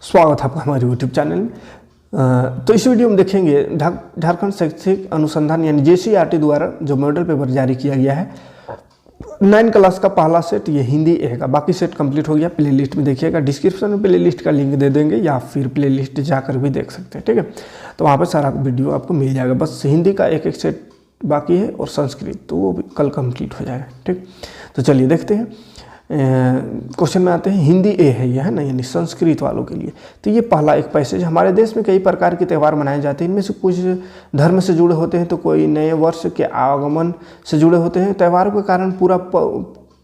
स्वागत है आपका हमारे YouTube चैनल में। तो इस वीडियो में देखेंगे झारखंड शैक्षिक अनुसंधान यानी JCERT द्वारा जो मॉडल पेपर जारी किया गया है 9 क्लास का पहला सेट ये हिंदी ए का, बाकी सेट कंप्लीट हो गया। प्ले लिस्ट में देखिएगा, डिस्क्रिप्शन में प्ले लिस्ट का लिंक दे देंगे या फिर प्ले लिस्ट जाकर भी देख सकते हैं, ठीक है। तो वहाँ पर सारा वीडियो आपको मिल जाएगा। बस हिंदी का एक सेट बाकी है और संस्कृत तो वो भी कल कंप्लीट हो जाएगा, ठीक। तो चलिए देखते हैं। क्वेश्चन में आते हैं। हिंदी ए है यह है ना, यानी संस्कृत वालों के लिए। तो ये पहला एक पैसेज, हमारे देश में कई प्रकार के त्यौहार मनाए जाते हैं। इनमें से कुछ धर्म से जुड़े होते हैं तो कोई नए वर्ष के आगमन से जुड़े होते हैं। त्योहारों के कारण पूरा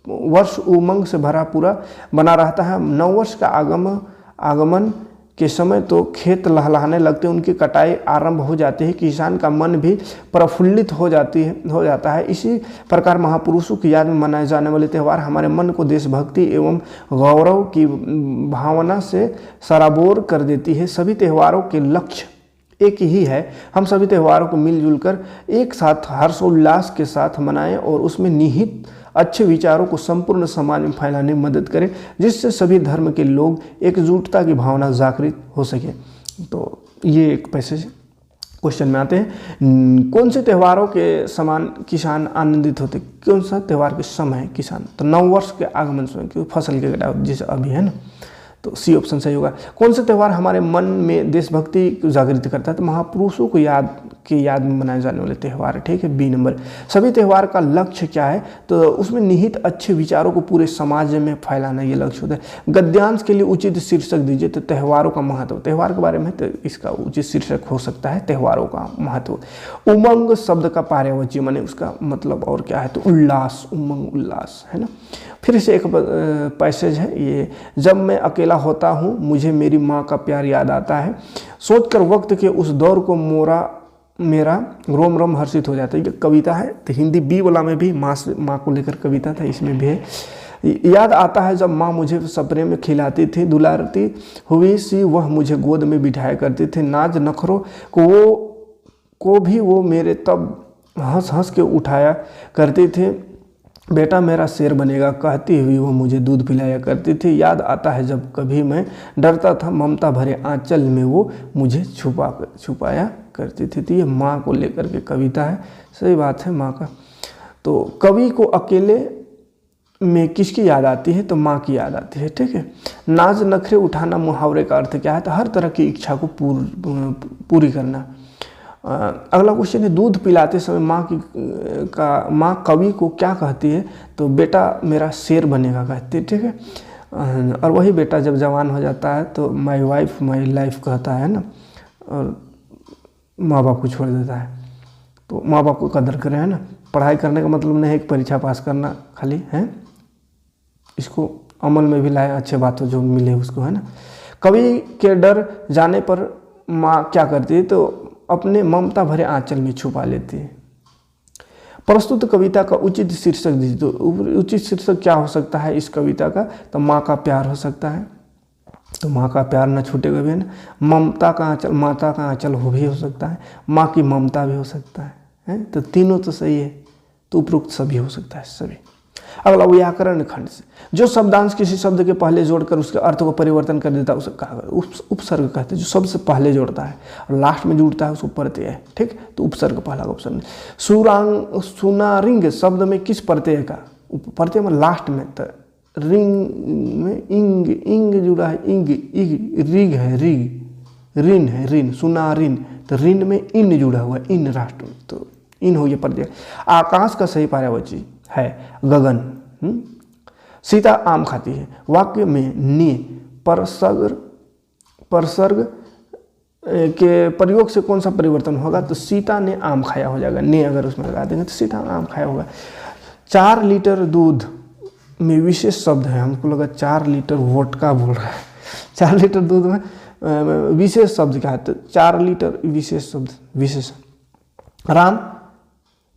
वर्ष उमंग से भरा पूरा बना रहता है। नववर्ष का आगमन के समय तो खेत लहलहाने लगते हैं, उनकी कटाई आरंभ हो जाती है, किसान का मन भी प्रफुल्लित हो जाता है। इसी प्रकार महापुरुषों की याद में मनाए जाने वाले त्यौहार हमारे मन को देशभक्ति एवं गौरव की भावना से सराबोर कर देती है। सभी त्योहारों के लक्ष्य एक ही है, हम सभी त्योहारों को मिलजुल कर एक साथ हर्षोल्लास के साथ मनाएं और उसमें निहित अच्छे विचारों को संपूर्ण समाज में फैलाने में मदद करें, जिससे सभी धर्म के लोग एकजुटता की भावना जागृत हो सके। तो ये एक पैसेज। क्वेश्चन में आते हैं। कौन से त्योहारों के समान किसान आनंदित होते? कौन सा त्यौहार के समय किसान? तो नववर्ष के आगमन समय, क्योंकि फसल के कटाई जैसे अभी है ना, तो सी ऑप्शन सही होगा। कौन सा त्यौहार हमारे मन में देशभक्ति को जागृत करता है? तो महापुरुषों को याद में मनाए जाने वाले त्यौहार है, ठीक है, बी नंबर। सभी त्यौहार का लक्ष्य क्या है? तो उसमें निहित अच्छे विचारों को पूरे समाज में फैलाना ये लक्ष्य होता है। गद्यांश के लिए उचित शीर्षक दीजिए। तो त्योहारों का महत्व, त्यौहार के बारे में, तो इसका उचित शीर्षक हो सकता है त्योहारों का महत्व। उमंग शब्द का पर्यायवाची माने उसका मतलब और क्या है? तो उल्लास, उमंग उल्लास, है ना। फिर से एक पैसेज है ये। जब मैं अकेला होता हूँ मुझे मेरी माँ का प्यार याद आता है, सोचकर वक्त के उस दौर को मेरा रोम रोम हर्षित हो जाता है। ये कविता है। तो हिंदी बी वाला में भी माँ को लेकर कविता था, इसमें भी है। याद आता है जब माँ मुझे सपने में खिलाती थी, दुलारती हुई सी वह मुझे गोद में बिठाया करती थी। नाज नखरों को भी वो मेरे तब हंस हंस के उठाया करती थी। बेटा मेरा शेर बनेगा कहती हुई वो मुझे दूध पिलाया करती थी। याद आता है जब कभी मैं डरता था, ममता भरे आंचल में वो मुझे छुपाया करती थी। तो ये माँ को लेकर के कविता है। सही बात है, माँ का। तो कवि को अकेले में किसकी याद आती है? तो माँ की याद आती है, ठीक है। नाज नखरे उठाना मुहावरे का अर्थ क्या है? तो हर तरह की इच्छा को पूरी करना। अगला क्वेश्चन है। दूध पिलाते समय माँ कवि को क्या कहती है? तो बेटा मेरा शेर बनेगा कहती है, ठीक है। और वही बेटा जब जवान हो जाता है तो माई वाइफ माई लाइफ कहता है ना, और माँ बाप को छोड़ देता है। तो माँ बाप को कदर करें, है ना। पढ़ाई करने का मतलब नहीं है कि परीक्षा पास करना खाली है, इसको अमल में भी लाए, अच्छे बातों जो मिले उसको, है ना। कवि के डर जाने पर माँ क्या करती है? तो अपने ममता भरे आंचल में छुपा लेती है। प्रस्तुत कविता का उचित शीर्षक दीजिए। तो उचित शीर्षक क्या हो सकता है इस कविता का? तो माँ का प्यार हो सकता है, तो माँ का प्यार न छूटेगा भी, है ना। ममता का आंचल, माता का आंचल हो भी हो सकता है, माँ की ममता भी हो सकता है। तो तीनों तो सही है, तो उपरोक्त सभी हो सकता है, सभी। अगला व्याकरण खंड से। जो शब्दांश किसी शब्द के पहले जोड़कर उसके अर्थ को परिवर्तन कर देता है उसे कहा उपसर्ग कहते हैं। जो सबसे पहले जोड़ता है और लास्ट में जुड़ता है उसको प्रत्यय है, ठीक। तो उपसर्ग पहला ऑप्शन है। सुनारिंग शब्द में किस प्रत्यय का? प्रत्यय में लास्ट में, तो रिंग में इंग जुड़ा है, इंग रिग है, रिन है, रिन, सुनारिन। तो रिन में इन जुड़ा हुआ है, इन राष्ट्र में, तो इन हो गया प्रत्यय। आकाश का सही पर्यायवाची है गगन। सीता आम खाती है। वाक्य में नि परसर्ग के प्रयोग से कौन सा परिवर्तन होगा? तो सीता ने आम खाया हो जाएगा। ने अगर उसमें लगा देंगे तो सीता आम खाया होगा। 4 लीटर दूध में विशेष शब्द है, हमको लगा 4 लीटर वोडका बोल रहा है। 4 लीटर दूध में विशेष शब्द क्या है? तो 4 लीटर विशेष शब्द, विशेष। राम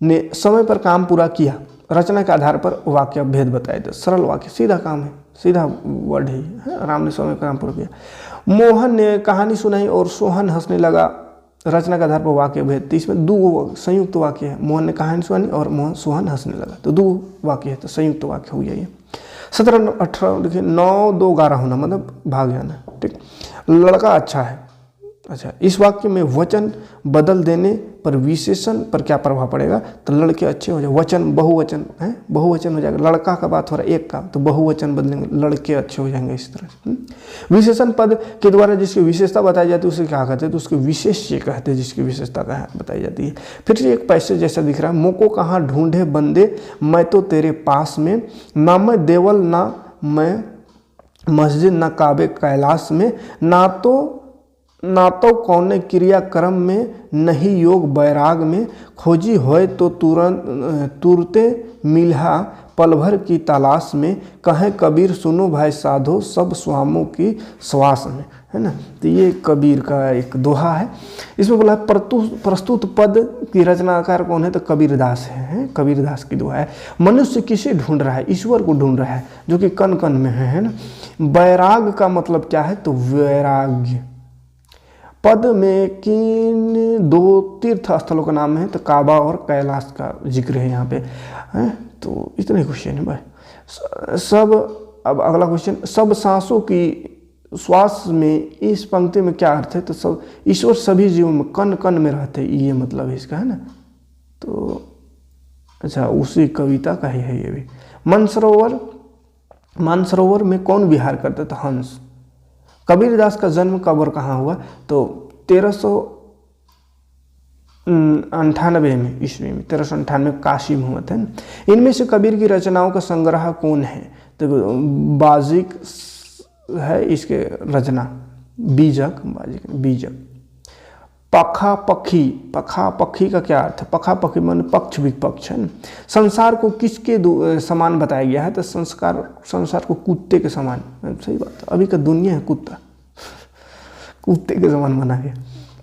ने समय पर काम पूरा किया। रचना के आधार पर वाक्य भेद बताए। तो सरल वाक्य, सीधा काम है, सीधा वर्ड है। राम ने समय पर काम पूरा किया। मोहन ने कहानी सुनाई और सोहन हंसने लगा। रचना के आधार पर वाक्य भेद। तो इसमें 2 संयुक्त वाक्य है। मोहन ने कहानी सुनाई और सोहन हंसने लगा, तो 2 वाक्य है, तो संयुक्त वाक्य हो गया ये। 17 18 देखिए 9 2 11 होना मतलब भाग जाना, ठीक। लड़का अच्छा है। अच्छा, इस वाक्य में वचन बदल देने पर विशेषण पर क्या प्रभाव पड़ेगा? तो लड़के अच्छे हो जाए, वचन बहुवचन है, बहुवचन हो जाएगा। लड़का का बात हो रहा है एक का, तो बहुवचन बदलेंगे, लड़के अच्छे हो जाएंगे इस तरह से। विशेषण पद के द्वारा जिसकी विशेषता बताई जाती है उसे क्या कहते हैं? तो उसको विशेष्य कहते हैं, जिसकी विशेषता बताई जाती है। फिर से एक पैसेज जैसा दिख रहा है, मोको कहाँ ढूंढे बंदे मैं तो तेरे पास में, ना मैं देवल ना मैं मस्जिद ना काबे कैलाश में, ना तो कौने क्रियाक्रम में, नहीं योग बैराग में, खोजी होए तो तुरते मिलहा पल भर की तलाश में, कहें कबीर सुनो भाई साधो सब स्वामों की श्वास में, है ना। तो ये कबीर का एक दोहा है। इसमें बोला है प्रस्तुत पद की रचनाकार कौन है? तो कबीरदास है, कबीरदास की दोहा है। मनुष्य किसे ढूंढ रहा है? ईश्वर को ढूंढ रहा है, जो कि कण कण में है ना। बैराग का मतलब क्या है? तो वैराग्य। पद में किन दो तीर्थ स्थलों का नाम है? तो काबा और कैलाश का जिक्र है यहाँ पे, है। तो इतने क्वेश्चन है भाई सब। अब अगला क्वेश्चन, सब सांसों की श्वास में इस पंक्ति में क्या अर्थ है? तो सब ईश्वर सभी जीवों में कण कण में रहते, ये मतलब है इसका, है ना। तो अच्छा, उसी कविता का ही है ये भी। मानसरोवर में कौन विहार करता था? हंस। कबीरदास का जन्म कब और कहाँ हुआ? तो 1398 में ईस्वी में, 1398 काशी में हुआ था। इनमें से कबीर की रचनाओं का संग्रह कौन है? तो बाजिक है इसके रचना, बीजक, बीजक। पखा पखी का क्या अर्थ है? पखा पखी मन पक्ष विपक्ष है। संसार को किसके समान बताया गया है? तो संसार को कुत्ते के समान। सही बात है, अभी का दुनिया है कुत्ता, कुत्ते के समान बना गया,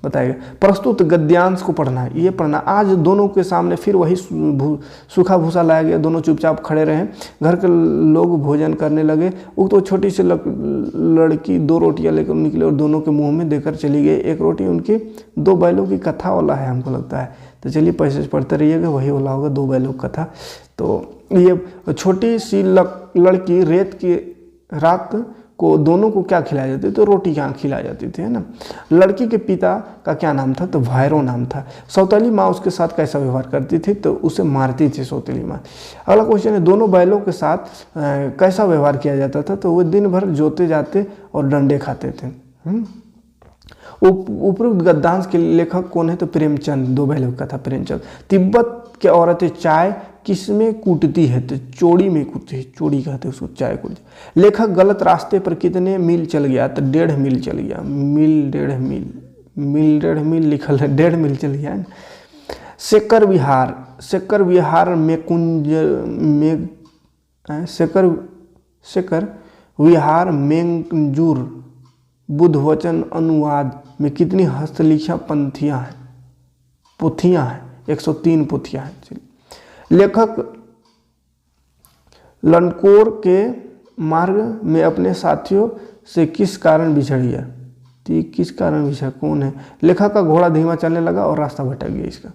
बताया गया। प्रस्तुत गद्यांश को पढ़ना है, ये पढ़ना। आज दोनों के सामने फिर वही सूखा भूसा लाया गया, दोनों चुपचाप खड़े रहे। घर के लोग भोजन करने लगे। वो तो छोटी सी लड़की 2 रोटियां लेकर निकले और दोनों के मुंह में देकर चली गई। एक रोटी उनकी 2 बैलों की कथा वाला है, हमको लगता है। तो चलिए पैसेज पढ़ते रहिएगा, वही वाला होगा 2 बैलों की कथा। तो ये छोटी सी लड़की रात को दोनों को क्या खिलाया जाती? तो रोटी क्या खिलाई जाती थी, है ना। लड़की के पिता का क्या नाम था? तो भैरव नाम था। सौतेली माँ उसके साथ कैसा व्यवहार करती थी? तो उसे मारती थी सौतेली माँ। अगला क्वेश्चन है, दोनों बैलों के साथ कैसा व्यवहार किया जाता था? तो वो दिन भर जोते जाते और डंडे खाते थे। उपरोक्त गद्यांश के लेखक कौन है? तो प्रेमचंद, 2 बैलों का था प्रेमचंद। तिब्बत की औरतें चाय किसमें कूटती है? तो चोड़ी में कूटती है, चोड़ी कहते हैं उसको, चाय कूटती। लेखक गलत रास्ते पर कितने मील चल गया? तो 1.5 मील चल गया। मील 1.5 मील लिखल है, 1.5 मील चल गया है। शेकर विहार में शेकर विहार मेंजूर बुद्धवचन अनुवाद में कितनी हस्तलिखित पोथियां हैं? 103 पोथियां हैं। लेखक लंडकोर के मार्ग में अपने साथियों से किस कारण बिछड़ गया? तो किस कारण बिछड़, कौन है? लेखक का घोड़ा धीमा चलने लगा और रास्ता भटक गया इसका।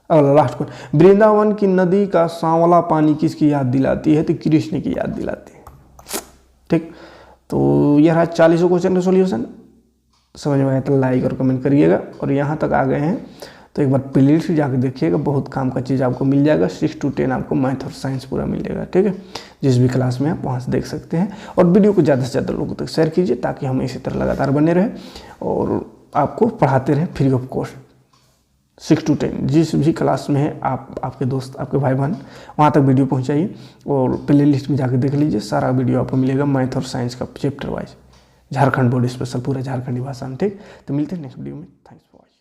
अगला लास्ट क्वेश्चन, वृंदावन की नदी का सांवला पानी किसकी याद दिलाती है? तो कृष्ण की याद दिलाती है। ठीक, तो यह रहा 40 क्वेश्चन का सॉल्यूशन। समझ में आया तो लाइक और कमेंट करिएगा। और यहाँ तक आ गए हैं तो एक बार प्लेलिस्ट जाकर देखिएगा, बहुत काम का चीज़ आपको मिल जाएगा। 6 to 10 आपको मैथ और साइंस पूरा मिल जाएगा। ठीक है, जिस भी क्लास में आप वहाँ से देख सकते हैं। और वीडियो को ज़्यादा से ज़्यादा लोगों तक शेयर कीजिए, ताकि हम इसी तरह लगातार बने रहें और आपको पढ़ाते रहें फ्री ऑफ कॉस्ट। 6 to 10 जिस भी क्लास में है आप, आपके दोस्त, आपके भाई बहन, वहाँ तक वीडियो पहुँचाइए और प्ले लिस्ट में जाकर देख लीजिए। सारा वीडियो आपको मिलेगा मैथ और साइंस का chapter wise, Jharkhand board special, पूरा झारखंडी भाषा में। ठीक, तो मिलते हैं नेक्स्ट वीडियो में। Thanks for watching.